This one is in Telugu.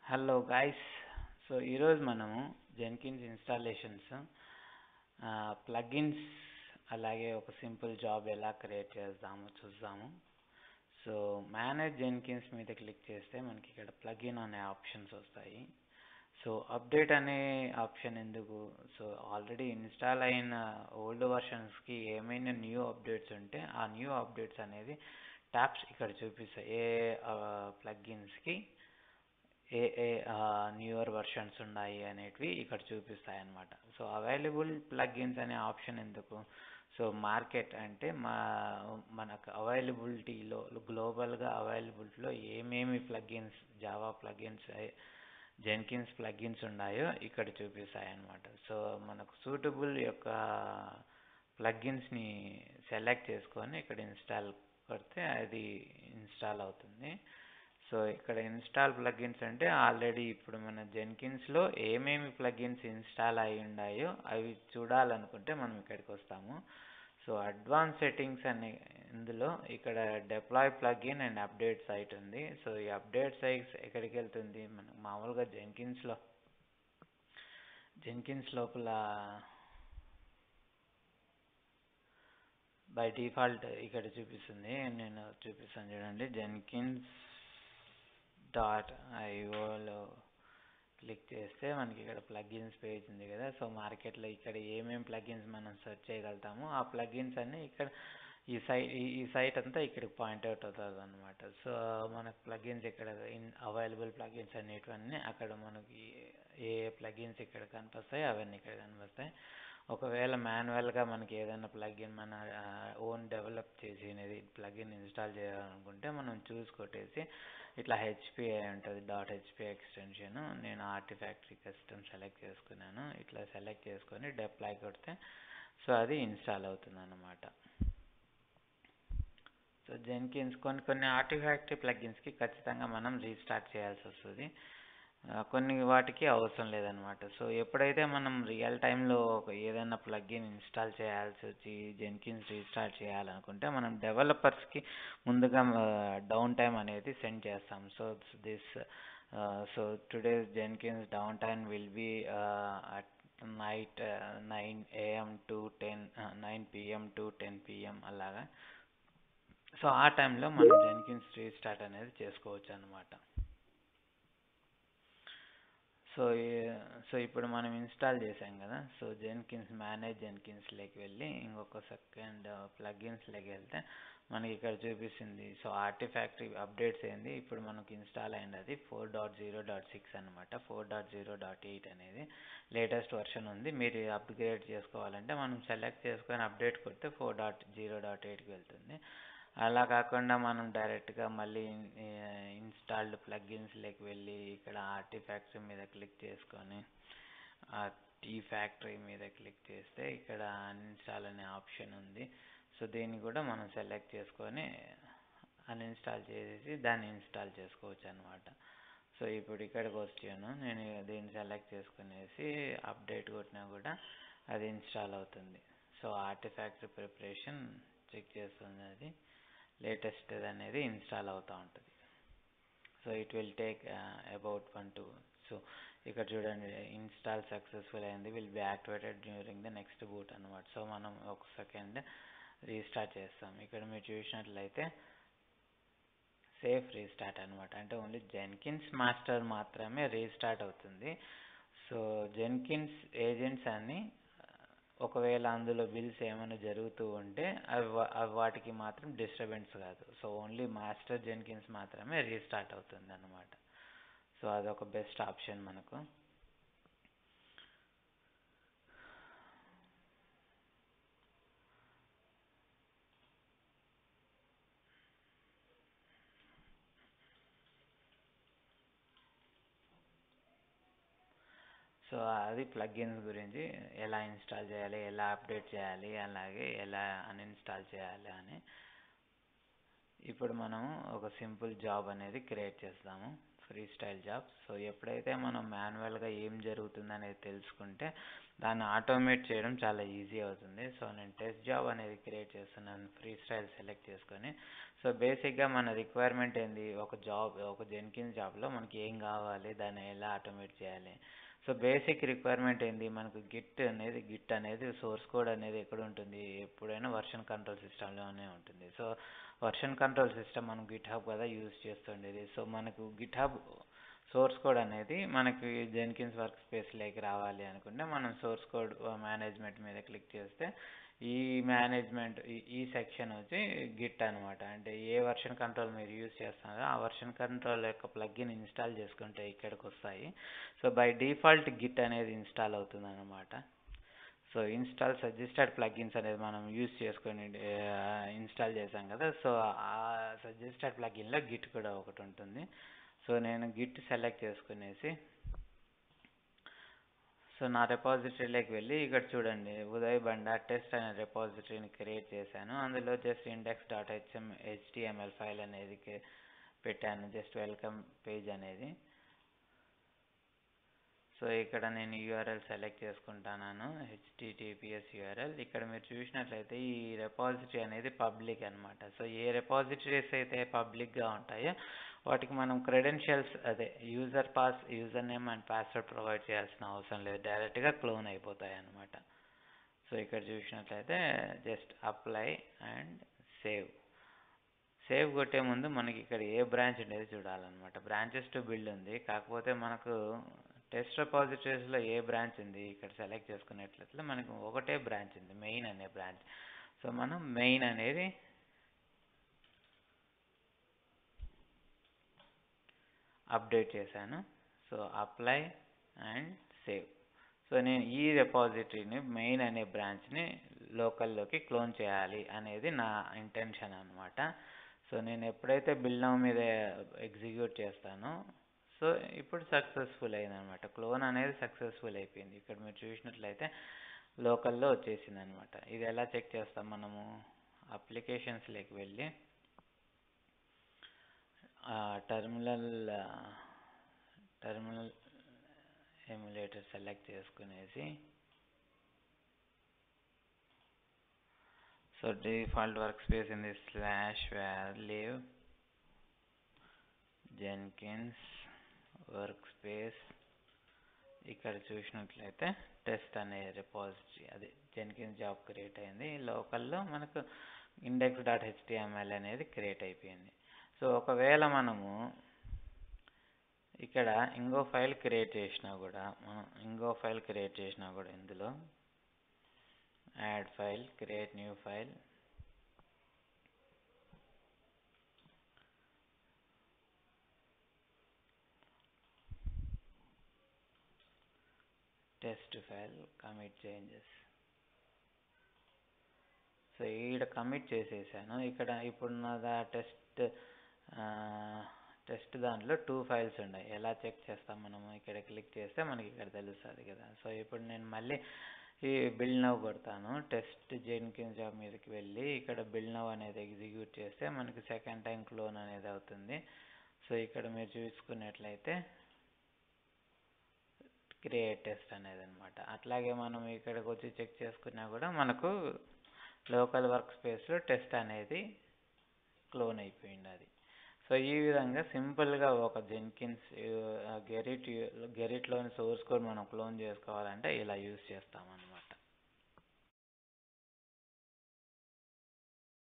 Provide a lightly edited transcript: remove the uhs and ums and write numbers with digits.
Hello guys. సో ఈరోజు మనము జెన్కిన్స్ ఇన్స్టాలేషన్స్, ప్లగిన్స్, అలాగే ఒక సింపుల్ జాబ్ ఎలా క్రియేట్ చేద్దామో చూద్దాము. సో మేనేజ్ జెన్కిన్స్ మీద క్లిక్ చేస్తే మనకి ఇక్కడ ప్లగిన్ అనే ఆప్షన్స్ వస్తాయి. సో అప్డేట్ అనే ఆప్షన్ ఎందుకు? సో ఆల్రెడీ ఇన్స్టాల్ అయిన ఓల్డ్ వర్షన్స్కి ఏమైనా న్యూ అప్డేట్స్ ఉంటే ఆ న్యూ అప్డేట్స్ అనేది ట్యాబ్స్ ఇక్కడ చూపిస్తాయి. ఏ ప్లగిన్స్కి ఏ ఏ న్యూయర్ వర్షన్స్ ఉన్నాయి అనేటివి ఇక్కడ చూపిస్తాయి అన్నమాట. సో అవైలబుల్ ప్లగిన్స్ అనే ఆప్షన్ ఎందుకు? సో మార్కెట్ అంటే మనకు అవైలబిలిటీలో గ్లోబల్గా అవైలబిలిటీలో ఏమేమి plugins, Java plugins, Jenkins plugins ఉన్నాయో ఇక్కడ చూపిస్తాయి అన్నమాట. సో మనకు సూటబుల్ యొక్క ప్లగిన్స్ని సెలెక్ట్ చేసుకొని ఇక్కడ ఇన్స్టాల్ కొడితే అది ఇన్స్టాల్ అవుతుంది. సో ఇక్కడ ఇన్స్టాల్ ప్లగిన్స్ అంటే ఆల్రెడీ ఇప్పుడు మన జెన్కిన్స్లో ఏమేమి ప్లగిన్స్ ఇన్స్టాల్ అయి ఉన్నాయో అవి చూడాలనుకుంటే మనం ఇక్కడికి వస్తాము. సో అడ్వాన్స్ సెట్టింగ్స్ అనే ఇందులో ఇక్కడ deploy plugin and update site ఉంది. సో ఈ అప్డేట్ సైట్స్ ఎక్కడికి వెళ్తుంది? మనకు మామూలుగా జెన్కిన్స్ లోపల బై డిఫాల్ట్ ఇక్కడ చూపిస్తుంది. నేను చూపిస్తాను చూడండి. జెన్కిన్స్ .ioలో క్లిక్ చేస్తే మనకి ఇక్కడ ప్లగిన్స్ పేజ్ ఉంది కదా. సో మార్కెట్లో ఇక్కడ ఏమేమి ప్లగిన్స్ మనం సెర్చ్ చేయగలుగుతామో ఆ ప్లగిన్స్ అన్నీ ఇక్కడ ఈ సైట్ అంతా ఇక్కడికి పాయింట్అవుట్ అవుతుంది అనమాట. సో మనకు ప్లగిన్స్ ఇక్కడ అవైలబుల్ ప్లగిన్స్ అనేటివన్నీ అక్కడ మనకి ఏ ప్లగిన్స్ ఇక్కడ కనిపిస్తాయి అవన్నీ ఇక్కడ కనిపిస్తాయి. ఒకవేళ మాన్యువల్గా మనకి ఏదైనా ప్లగిన్ మన ఓన్ డెవలప్ చేసినది ప్లగిన్ ఇన్స్టాల్ చేయాలనుకుంటే మనం కొట్టేసి ఇట్లా హెచ్పిఐ ఉంటుంది, .hpa ఎక్స్టెన్షన్. నేను ఆర్టిఫాక్టరీ కస్టమ్ సెలెక్ట్ చేసుకున్నాను. ఇట్లా సెలెక్ట్ చేసుకొని డిప్లాయ్ కొడితే సో అది ఇన్స్టాల్ అవుతుంది అన్నమాట. సో జెన్కిన్స్ కొన్ని ఆర్టిఫాక్టరీ ప్లగిన్స్కి ఖచ్చితంగా మనం రీస్టార్ట్ చేయాల్సి వస్తుంది, కొన్ని వాటికి అవసరం లేదనమాట. సో ఎప్పుడైతే మనం రియల్ టైంలో ఏదైనా ప్లగిన్ ఇన్స్టాల్ చేయాల్సి వచ్చి జెన్కిన్స్ రీస్టార్ట్ చేయాలనుకుంటే మనం డెవలపర్స్కి ముందుగా డౌన్ టైం అనేది సెండ్ చేస్తాం. So today's Jenkins down time will be at night 9 PM to 10 PM అలాగా. సో ఆ టైంలో మనం జెన్కిన్స్ రీస్టార్ట్ అనేది చేసుకోవచ్చు అన్నమాట. సో ఇప్పుడు మనం ఇన్స్టాల్ చేసాం కదా. సో మేనేజ్ జెన్కిన్స్లోకి వెళ్ళి ఇంకొక సెకండ్ ప్లగిన్స్లోకి వెళ్తే మనకి ఇక్కడ చూపిస్తుంది. సో ఆర్టిఫాక్టరీ అప్డేట్స్ ఏంది ఇప్పుడు మనకి ఇన్స్టాల్ అయింది అది 4.0.6 అనమాట. 4.0.8 అనేది లేటెస్ట్ వర్షన్ ఉంది. మీరు అప్గ్రేడ్ చేసుకోవాలంటే మనం సెలెక్ట్ చేసుకొని అప్డేట్ కొడితే 4.0.8కి వెళ్తుంది. అలా కాకుండా మనం డైరెక్ట్గా మళ్ళీ ఇన్స్టాల్డ్ ప్లగిన్స్లోకి వెళ్ళి ఇక్కడ ఆర్టిఫాక్టరీ మీద క్లిక్ చేసుకొని ఫ్యాక్టరీ మీద క్లిక్ చేస్తే ఇక్కడ అన్ఇన్స్టాల్ అనే ఆప్షన్ ఉంది. సో దీన్ని కూడా మనం సెలెక్ట్ చేసుకొని అన్ఇన్స్టాల్ చేసేసి దాన్ని ఇన్స్టాల్ చేసుకోవచ్చు అనమాట. సో ఇప్పుడు ఇక్కడికి వచ్చాను నేను, దీన్ని సెలెక్ట్ చేసుకునేసి అప్డేట్ కొట్టినా కూడా అది ఇన్స్టాల్ అవుతుంది. సో ఆర్టిఫాక్టరీ ప్రిపరేషన్ చెక్ చేస్తుంది, అది లేటెస్ట్ అనేది ఇన్స్టాల్ అవుతూ ఉంటుంది. So it will take about 1-2. So ఇక్కడ చూడండి, ఇన్స్టాల్ సక్సెస్ఫుల్ అయింది, will be activated during the next boot అనమాట. సో మనం ఒక సెకండ్ రీస్టార్ట్ చేస్తాం. ఇక్కడ మీరు చూసినట్లయితే సేఫ్ రీస్టార్ట్ అనమాట. అంటే ఓన్లీ జెన్కిన్స్ మాస్టర్ మాత్రమే రీస్టార్ట్ అవుతుంది. సో జెన్కిన్స్ ఏజెంట్స్ అన్ని ఒకవేళ అందులో బిల్స్ ఏమైనా జరుగుతూ ఉంటే అవి వాటికి మాత్రం డిస్టర్బెన్స్ కాదు. సో ఓన్లీ మాస్టర్ జెన్కిన్స్ మాత్రమే రీస్టార్ట్ అవుతుంది అన్నమాట. సో అదొక బెస్ట్ ఆప్షన్ మనకు. సో అది ప్లగిన్స్ గురించి ఎలా ఇన్స్టాల్ చేయాలి, ఎలా అప్డేట్ చేయాలి, అలాగే ఎలా అన్ఇన్స్టాల్ చేయాలి అని. ఇప్పుడు మనం ఒక సింపుల్ జాబ్ అనేది క్రియేట్ చేస్తాము. Free style job. సో ఎప్పుడైతే మనం మాన్యువల్గా ఏం జరుగుతుంది అనేది తెలుసుకుంటే దాన్ని ఆటోమేట్ చేయడం చాలా ఈజీ అవుతుంది. సో నేను టెస్ట్ జాబ్ అనేది క్రియేట్ చేస్తున్నాను ఫ్రీ స్టైల్ సెలెక్ట్ చేసుకొని. సో బేసిక్గా మన రిక్వైర్మెంట్ ఏంది, ఒక జెన్కిన్స్ జాబ్లో మనకి ఏం కావాలి, దాన్ని ఎలా ఆటోమేట్ చేయాలి. సో బేసిక్ రిక్వైర్మెంట్ ఏంది, మనకు గిట్ అనేది సోర్స్ కోడ్ అనేది ఎక్కడ ఉంటుంది, ఎప్పుడైనా వర్షన్ కంట్రోల్ సిస్టంలోనే ఉంటుంది. సో వర్షన్ కంట్రోల్ సిస్టమ్ మనం గిట్ హబ్ కదా యూజ్ చేస్తుండేది. సో మనకు గిట్ హబ్ సోర్స్ కోడ్ అనేది మనకి జెన్కిన్స్ వర్క్ స్పేస్లోకి రావాలి అనుకుంటే మనం సోర్స్ కోడ్ మేనేజ్మెంట్ మీద క్లిక్ చేస్తే ఈ సెక్షన్ వచ్చి గిట్ అనమాట. అంటే ఏ వర్షన్ కంట్రోల్ మీరు యూజ్ చేస్తున్నారో ఆ వర్షన్ కంట్రోల్ యొక్క ప్లగ్ఇన్ ఇన్స్టాల్ చేసుకుంటే ఇక్కడికి వస్తాయి. సో బై డిఫాల్ట్ గిట్ అనేది ఇన్స్టాల్ అవుతుంది అనమాట. సో ఇన్స్టాల్ సజెస్టెడ్ ప్లగ్ఇన్స్ అనేది మనం యూజ్ చేసుకొని ఇన్స్టాల్ చేసాం కదా. సో ఆ సజెస్టెడ్ ప్లగ్ఇన్లో గిట్ కూడా ఒకటి ఉంటుంది. సో నేను గిట్ సెలెక్ట్ చేసుకునేసి సో నా రెపాజిటరీలోకి వెళ్ళి ఇక్కడ చూడండి, ఉదయ్ బండా టెస్ట్ అనే రెపాజిటరీని క్రియేట్ చేశాను. అందులో జస్ట్ index.html ఫైల్ అనేది పెట్టాను, జస్ట్ వెల్కమ్ పేజ్ అనేది. సో ఇక్కడ నేను యూఆర్ఎల్ సెలెక్ట్ చేసుకుంటున్నాను, https యూఆర్ఎల్. ఇక్కడ మీరు చూసినట్లయితే ఈ రెపాజిటరీ అనేది పబ్లిక్ అనమాట. సో ఏ రెపాజిటరీస్ అయితే పబ్లిక్గా ఉంటాయో వాటికి మనం క్రెడెన్షియల్స్ అదే user name and password provide చేయాల్సిన అవసరం లేదు, డైరెక్ట్గా క్లోన్ అయిపోతాయి అన్నమాట. సో ఇక్కడ చూసినట్లయితే జస్ట్ అప్లై అండ్ సేవ్ కొట్టే ముందు మనకి ఇక్కడ ఏ బ్రాంచ్ అనేది చూడాలన్నమాట. బ్రాంచెస్ టు బిల్డ్ ఉంది, కాకపోతే మనకు టెస్ట్ రెపాజిటరీస్లో ఏ బ్రాంచ్ ఉంది ఇక్కడ సెలెక్ట్ చేసుకున్నట్లయితే మనకు ఒకటే బ్రాంచ్ ఉంది, మెయిన్ అనే బ్రాంచ్. సో మనం మెయిన్ అనేది అప్డేట్ చేశాను. So apply and save. So నేను ఈ రెపాజిటరీని మెయిన్ అనే బ్రాంచ్ని లోకల్లోకి క్లోన్ చేయాలి అనేది నా ఇంటెన్షన్ అనమాట. సో నేను ఎప్పుడైతే బిల్డ్ నౌ మీద ఎగ్జిక్యూట్ చేస్తానో సో ఇప్పుడు సక్సెస్ఫుల్ అయింది అనమాట, క్లోన్ అనేది సక్సెస్ఫుల్ అయిపోయింది. ఇక్కడ మీరు చూసినట్లయితే లోకల్లో వచ్చేసింది అనమాట. ఇది ఎలా చెక్ చేస్తాం, మనము అప్లికేషన్స్లోకి వెళ్ళి టెర్మినల్ ఎమ్యులేటర్ సెలెక్ట్ చేసుకునేసి so default workspace in this /var Jenkins workspace. ఇక్కడ చూసినట్లయితే టెస్ట్ అనే రెపాజిటరీ అది జెన్కిన్స్ జాబ్ క్రియేట్ అయింది. లోకల్లో మనకు index.html అనేది క్రియేట్ అయిపోయింది. సో ఒకవేళ మనము ఇక్కడ ఇంకో ఫైల్ క్రియేట్ చేసినా కూడా ఇందులో add file, create new file, test file, commit changes. So ఇక్కడ కమిట్ చేసేసాను. ఇక్కడ ఇప్పుడు నా టెస్ట్ దాంట్లో 2 ఫైల్స్ ఉన్నాయి. ఎలా చెక్ చేస్తాం మనము, ఇక్కడ క్లిక్ చేస్తే మనకి ఇక్కడ తెలుస్తుంది కదా. సో ఇప్పుడు నేను మళ్ళీ ఈ బిల్డ్ నౌ కొడతాను, టెస్ట్ జెన్కిన్స్ జాబ్ మీదకి వెళ్ళి ఇక్కడ బిల్డ్ నౌ అనేది ఎగ్జిక్యూట్ చేస్తే మనకి సెకండ్ టైం క్లోన్ అనేది అవుతుంది. సో ఇక్కడ మీరు చూసుకున్నట్లయితే క్రియేట్ టెస్ట్ అనేది అనమాట. అట్లాగే మనం ఇక్కడికి వచ్చి చెక్ చేసుకున్నా కూడా మనకు లోకల్ వర్క్ స్పేస్లో టెస్ట్ అనేది క్లోన్ అయిపోయింది అది. సో ఈ విధంగా సింపుల్గా ఒక జెన్కిన్స్ గెరిట్లోని సోర్స్ కోడ్ మనం క్లోన్ చేసుకోవాలంటే ఇలా యూజ్ చేస్తామన్నమాట.